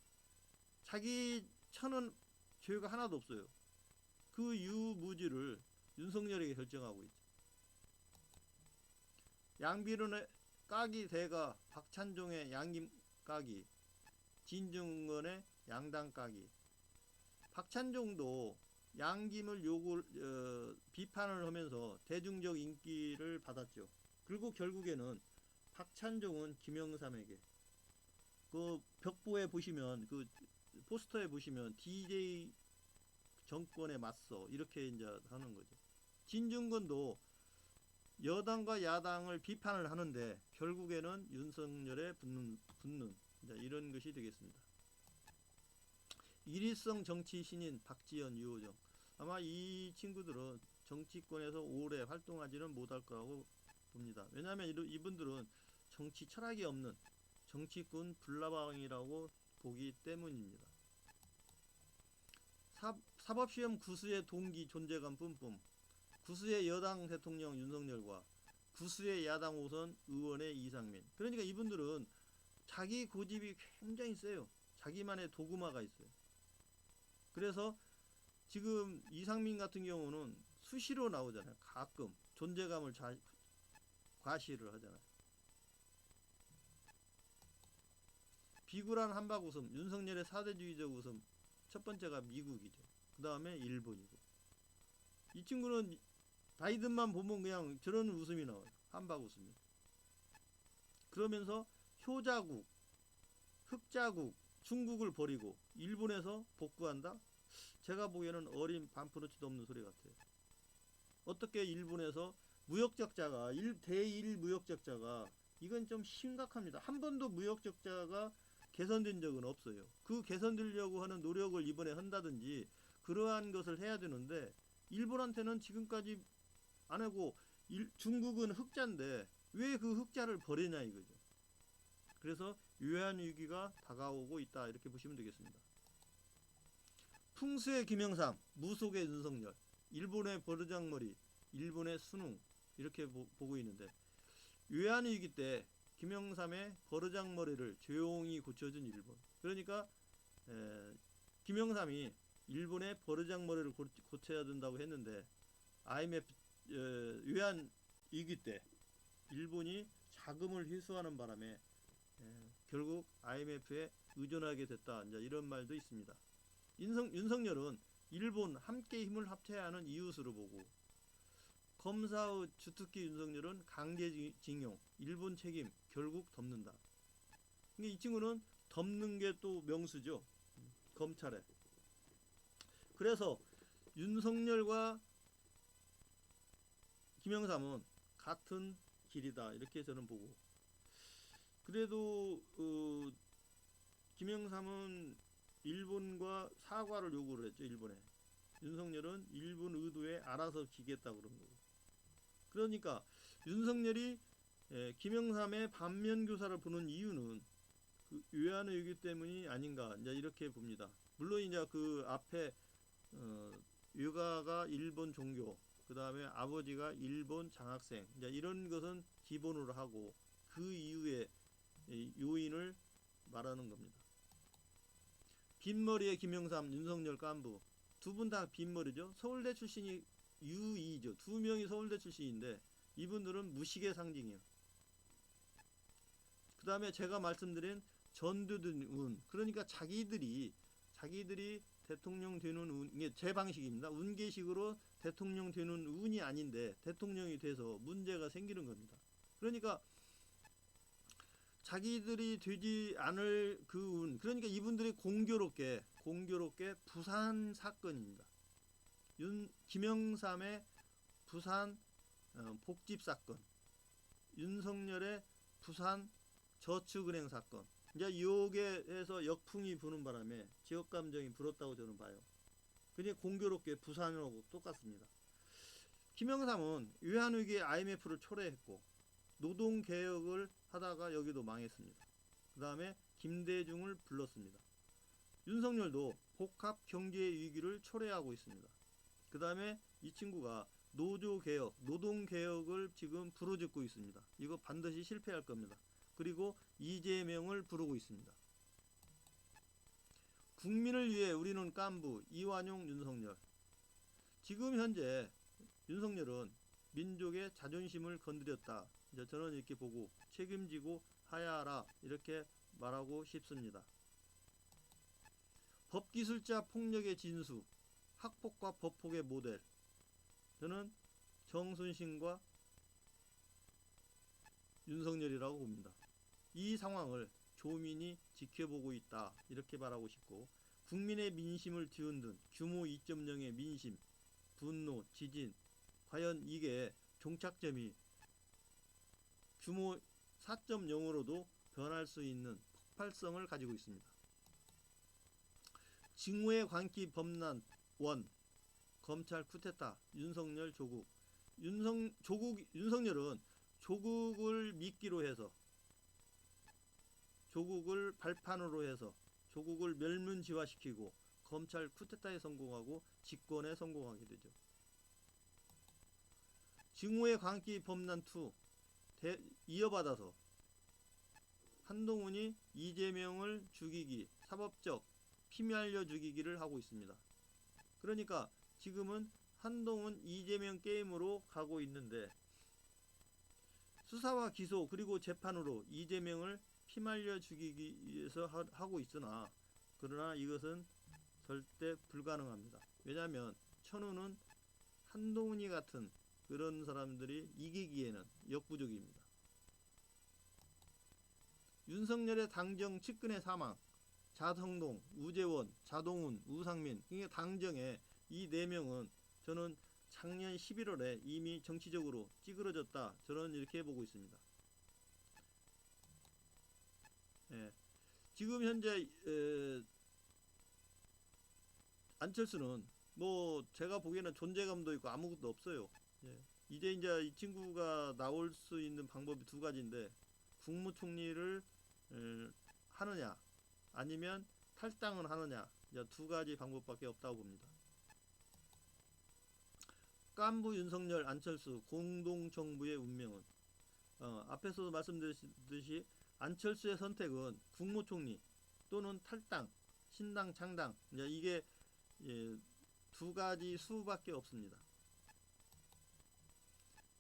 자기 천은 죄가 하나도 없어요. 그 유무지를 윤석열에게 결정하고 있죠. 양비론의 까기 대가 박찬종의 양김 까기, 진중권의 양당 까기. 박찬종도 양김을 비판을 하면서 대중적 인기를 받았죠. 그리고 결국에는 박찬종은 김영삼에게 그 벽보에 보시면 그 포스터에 보시면 DJ 정권에 맞서 이렇게 이제 하는 거죠. 진중권도 여당과 야당을 비판을 하는데 결국에는 윤석열에 붙는 이런 것이 되겠습니다. 일일성 정치 신인 박지원, 유호정. 아마 이 친구들은 정치권에서 오래 활동하지는 못할 거라고 봅니다. 왜냐하면 이분들은 정치 철학이 없는 정치꾼 불나방이라고 보기 때문입니다. 사법시험 구수의 동기 존재감 뿜뿜. 구수의 여당 대통령 윤석열과 구수의 야당 5선 의원의 이상민. 그러니까 이분들은 자기 고집이 굉장히 세요. 자기만의 도구마가 있어요. 그래서 지금 이상민 같은 경우는 수시로 나오잖아요. 가끔 존재감을 과시를 하잖아요. 비굴한 한박 웃음, 윤석열의 사대주의적 웃음. 첫 번째가 미국이죠. 그 다음에 일본이고. 이 친구는 바이든만 보면 그냥 저런 웃음이 나와요. 한박 웃음이. 그러면서 효자국, 흑자국, 중국을 버리고 일본에서 복구한다? 제가 보기에는 어린 반프로치도 없는 소리 같아요. 어떻게 일본에서 무역적자가 대일 무역적자가 이건 좀 심각합니다. 한 번도 무역적자가 개선된 적은 없어요. 그 개선되려고 하는 노력을 이번에 한다든지 그러한 것을 해야 되는데 일본한테는 지금까지 안 하고 중국은 흑자인데 왜 그 흑자를 버리냐 이거죠. 그래서 외환 위기가 다가오고 있다 이렇게 보시면 되겠습니다. 풍수의 김영삼, 무속의 윤석열, 일본의 버르장머리, 일본의 순웅 이렇게 보고 있는데 외환 위기 때 김영삼의 버르장머리를 조용히 고쳐준 일본. 그러니까 김영삼이 일본의 버르장머리를 고쳐야 된다고 했는데 IMF 외환 위기 때 일본이 자금을 회수하는 바람에 결국 IMF에 의존하게 됐다. 이제 이런 말도 있습니다. 윤석열은 일본 함께 힘을 합쳐야 하는 이웃으로 보고 검사의 주특기 윤석열은 강제징용, 일본 책임 결국 덮는다. 근데 이 친구는 덮는 게 또 명수죠. 검찰에. 그래서 윤석열과 김영삼은 같은 길이다 이렇게 저는 보고 그래도 김영삼은 일본과 사과를 요구를 했죠. 일본에. 윤석열은 일본 의도에 알아서 지겠다고 그런 거고. 그러니까 윤석열이 김영삼의 반면교사를 보는 이유는 그 외환의 위기 때문이 아닌가 이제 이렇게 봅니다. 물론 이제 그 앞에 유가가 일본 종교, 그 다음에 아버지가 일본 장학생, 이제 이런 것은 기본으로 하고 그 이후에 요인을 말하는 겁니다. 빈머리의 김영삼, 윤석열 깐부 두 분 다 빈머리죠. 서울대 출신이 유이죠. 두 명이 서울대 출신인데 이분들은 무식의 상징이에요. 그 다음에 제가 말씀드린 전두든 운, 그러니까 자기들이 대통령 되는 운, 이게 제 방식입니다. 운계식으로 대통령 되는 운이 아닌데 대통령이 돼서 문제가 생기는 겁니다. 그러니까 자기들이 되지 않을 그 운, 그러니까 이분들이 공교롭게 부산 사건입니다. 김영삼의 부산 복집 사건, 윤석열의 부산 저축은행 사건, 이제 요게 해서 역풍이 부는 바람에 지역 감정이 불었다고 저는 봐요. 그냥 공교롭게 부산하고 똑같습니다. 김영삼은 외환위기에 IMF를 초래했고 노동개혁을 하다가 여기도 망했습니다. 그 다음에 김대중을 불렀습니다. 윤석열도 복합 경제위기를 초래하고 있습니다. 그 다음에 이 친구가 노조개혁, 노동개혁을 지금 부르짖고 있습니다. 이거 반드시 실패할 겁니다. 그리고 이재명을 부르고 있습니다. 국민을 위해 우리는 깐부, 이완용, 윤석열. 지금 현재 윤석열은 민족의 자존심을 건드렸다. 이제 저는 이렇게 보고 책임지고 하야하라 이렇게 말하고 싶습니다. 법기술자 폭력의 진수, 학폭과 법폭의 모델. 저는 정순신과 윤석열이라고 봅니다. 이 상황을 조민이 지켜보고 있다 이렇게 말하고 싶고 국민의 민심을 뒤흔든 규모 2.0의 민심, 분노, 지진 과연 이게 종착점이 규모 4.0으로도 변할 수 있는 폭발성을 가지고 있습니다. 징후의 광기 범란 원 검찰 쿠데타 윤석열 조국 윤석열은 조국을 미끼로 해서 조국을 발판으로 해서 조국을 멸문지화시키고 검찰 쿠데타에 성공하고 집권에 성공하게 되죠. 징후의 광기 범란 2 이어받아서 한동훈이 이재명을 죽이기 사법적 피말려 죽이기를 하고 있습니다. 그러니까 지금은 한동훈 이재명 게임으로 가고 있는데 수사와 기소 그리고 재판으로 이재명을 피말려 죽이기 위해서 하고 있으나 그러나 이것은 절대 불가능합니다. 왜냐하면 천우는 한동훈이 같은 그런 사람들이 이기기에는 역부족입니다. 윤석열의 당정 측근의 사망, 자성동, 우재원, 자동훈, 우상민, 그러니까 당정의 이 4명은 저는 작년 11월에 이미 정치적으로 찌그러졌다. 저는 이렇게 보고 있습니다. 예. 지금 현재 안철수는 뭐 제가 보기에는 존재감도 있고 아무것도 없어요. 예. 이제 이 친구가 나올 수 있는 방법이 2가지인데 국무총리를 하느냐 아니면 탈당을 하느냐, 2가지 방법밖에 없다고 봅니다. 깐부 윤석열 안철수 공동정부의 운명은 앞에서도 말씀드렸듯이 안철수의 선택은 국무총리 또는 탈당, 신당 창당, 이게 2가지 수밖에 없습니다.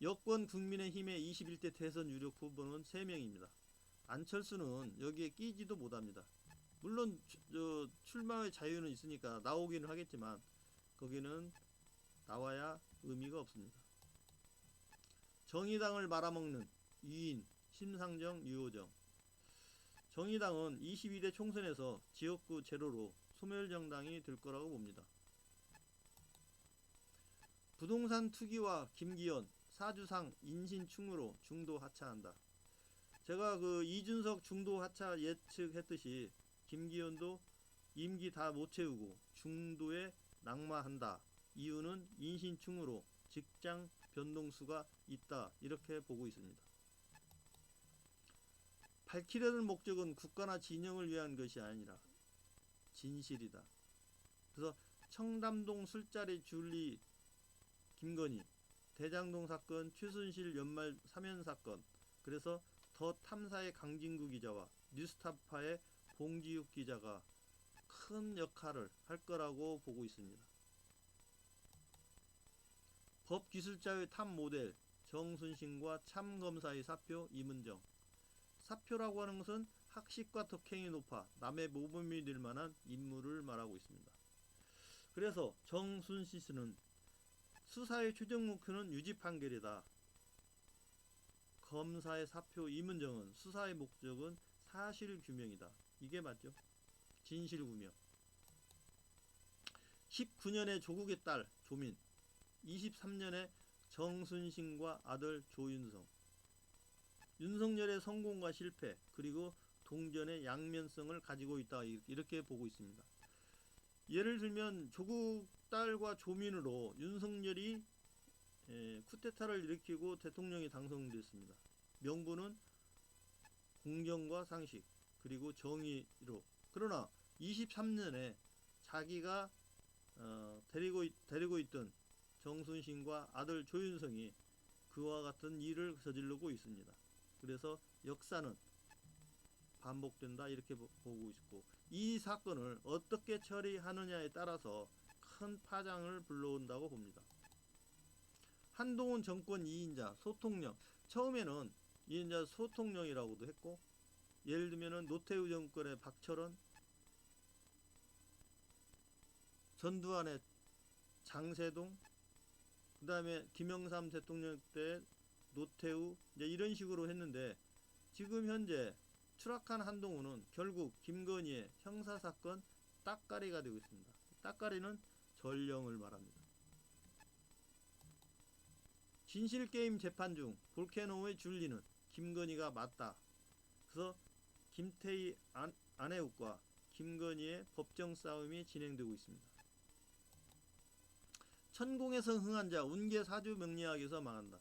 여권 국민의힘의 21대 대선 유력 후보는 3명입니다. 안철수는 여기에 끼지도 못합니다. 물론 출마의 자유는 있으니까 나오기는 하겠지만 거기는 나와야 의미가 없습니다. 정의당을 말아먹는 유인, 심상정, 유호정. 정의당은 22대 총선에서 지역구 제로로 소멸정당이 될 거라고 봅니다. 부동산 투기와 김기현, 사주상 인신충으로 중도 하차한다. 제가 이준석 중도 하차 예측했듯이 김기현도 임기 다 못 채우고 중도에 낙마한다. 이유는 인신충으로 직장 변동수가 있다. 이렇게 보고 있습니다. 밝히려는 목적은 국가나 진영을 위한 것이 아니라 진실이다. 그래서 청담동 술자리 줄리 김건희, 대장동 사건, 최순실 연말 사면 사건, 그래서 더 탐사의 강진구 기자와 뉴스타파의 봉지욱 기자가 큰 역할을 할 거라고 보고 있습니다. 법기술자의 탑 모델 정순신과 참검사의 사표 이문정. 사표라고 하는 것은 학식과 덕행이 높아 남의 모범이 될 만한 인물을 말하고 있습니다. 그래서 정순신 씨는 수사의 최종 목표는 유죄 판결이다. 검사의 사표 이문정은 수사의 목적은 사실 규명이다. 이게 맞죠? 진실 규명. 19년에 조국의 딸 조민, 23년에 정순신과 아들 조윤성. 윤석열의 성공과 실패 그리고 동전의 양면성을 가지고 있다. 이렇게 보고 있습니다. 예를 들면 조국 딸과 조민으로 윤석열이 쿠데타를 일으키고 대통령이 당선됐습니다. 명분은 공정과 상식 그리고 정의로. 그러나 23년에 자기가 데리고 있던 정순신과 아들 조윤성이 그와 같은 일을 저지르고 있습니다. 그래서 역사는 반복된다 이렇게 보고 있고, 이 사건을 어떻게 처리하느냐에 따라서 큰 파장을 불러온다고 봅니다. 한동훈 정권 2인자 소통령, 처음에는 2인자 소통령이라고도 했고, 예를 들면 노태우 정권의 박철원, 전두환의 장세동, 그 다음에 김영삼 대통령 때 노태우, 이런 식으로 했는데, 지금 현재 추락한 한동훈은 결국 김건희의 형사사건 따까리가 되고 있습니다. 따까리는 전령을 말합니다. 진실게임 재판 중 볼케노의 줄리는 김건희가 맞다. 그래서 김태희 안혜욱과 김건희의 법정 싸움이 진행되고 있습니다. 천공에서 흥한 자 운계 사주 명리학에서 망한다.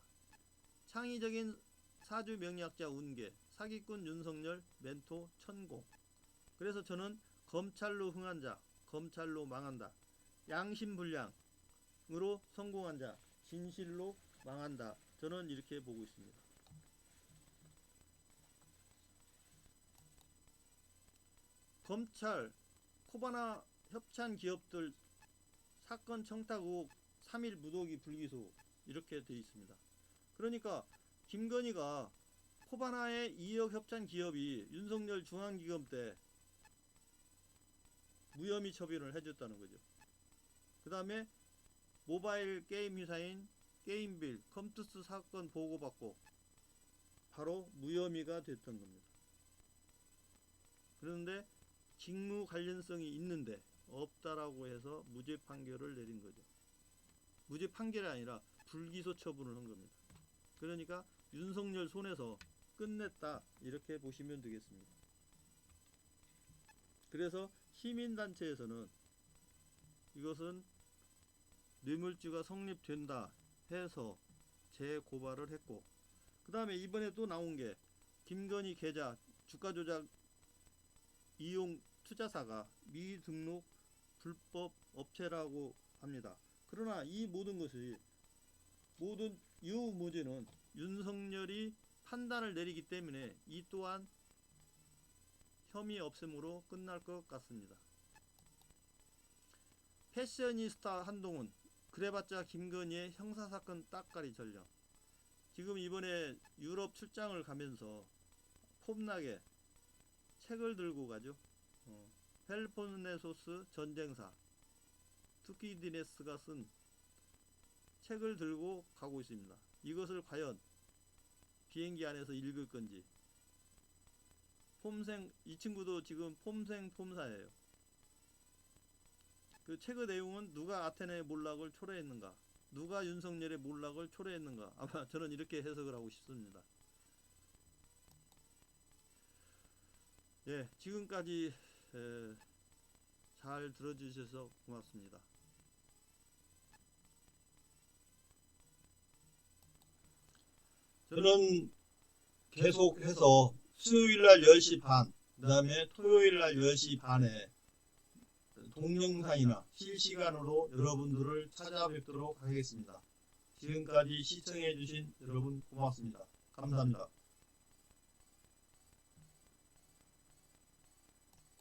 창의적인 사주 명리학자 운계, 사기꾼 윤석열, 멘토 천공. 그래서 저는 검찰로 흥한 자, 검찰로 망한다. 양심불량으로 성공한 자, 진실로 망한다. 저는 이렇게 보고 있습니다. 검찰, 코바나 협찬 기업들 사건 청탁 의혹 3일 무더기 불기소 이렇게 되어 있습니다. 그러니까 김건희가 코바나의 2억 협찬 기업이 윤석열 중앙지검 때 무혐의 처분을 해줬다는 거죠. 그 다음에 모바일 게임 회사인 게임빌, 컴투스 사건 보고받고 바로 무혐의가 됐던 겁니다. 그런데 직무 관련성이 있는데 없다라고 해서 무죄 판결을 내린 거죠. 무죄 판결이 아니라 불기소 처분을 한 겁니다. 그러니까 윤석열 손에서 끝냈다 이렇게 보시면 되겠습니다. 그래서 시민단체에서는 이것은 뇌물죄가 성립된다 해서 재고발을 했고, 그 다음에 이번에 또 나온 게 김건희 계좌 주가조작 이용 투자사가 미등록 불법 업체라고 합니다. 그러나 이 모든 것이 모든 유무죄는 윤석열이 판단을 내리기 때문에 이 또한 혐의 없음으로 끝날 것 같습니다. 패셔니스타 한동훈 그래봤자 김건희의 형사사건 따까리 전령. 지금 이번에 유럽 출장을 가면서 폼나게 책을 들고 가죠. 펠로폰네소스 전쟁사 투키디네스가 쓴 책을 들고 가고 있습니다. 이것을 과연 비행기 안에서 읽을 건지. 이 친구도 지금 폼사예요. 그 책의 내용은 누가 아테네의 몰락을 초래했는가, 누가 윤석열의 몰락을 초래했는가, 아마 저는 이렇게 해석을 하고 싶습니다. 예, 지금까지 잘 들어주셔서 고맙습니다. 저는 계속해서 수요일날 10시 반, 그 다음에 토요일날 10시 반에 동영상이나 실시간으로 여러분들을 찾아뵙도록 하겠습니다. 지금까지 시청해주신 여러분 고맙습니다. 감사합니다.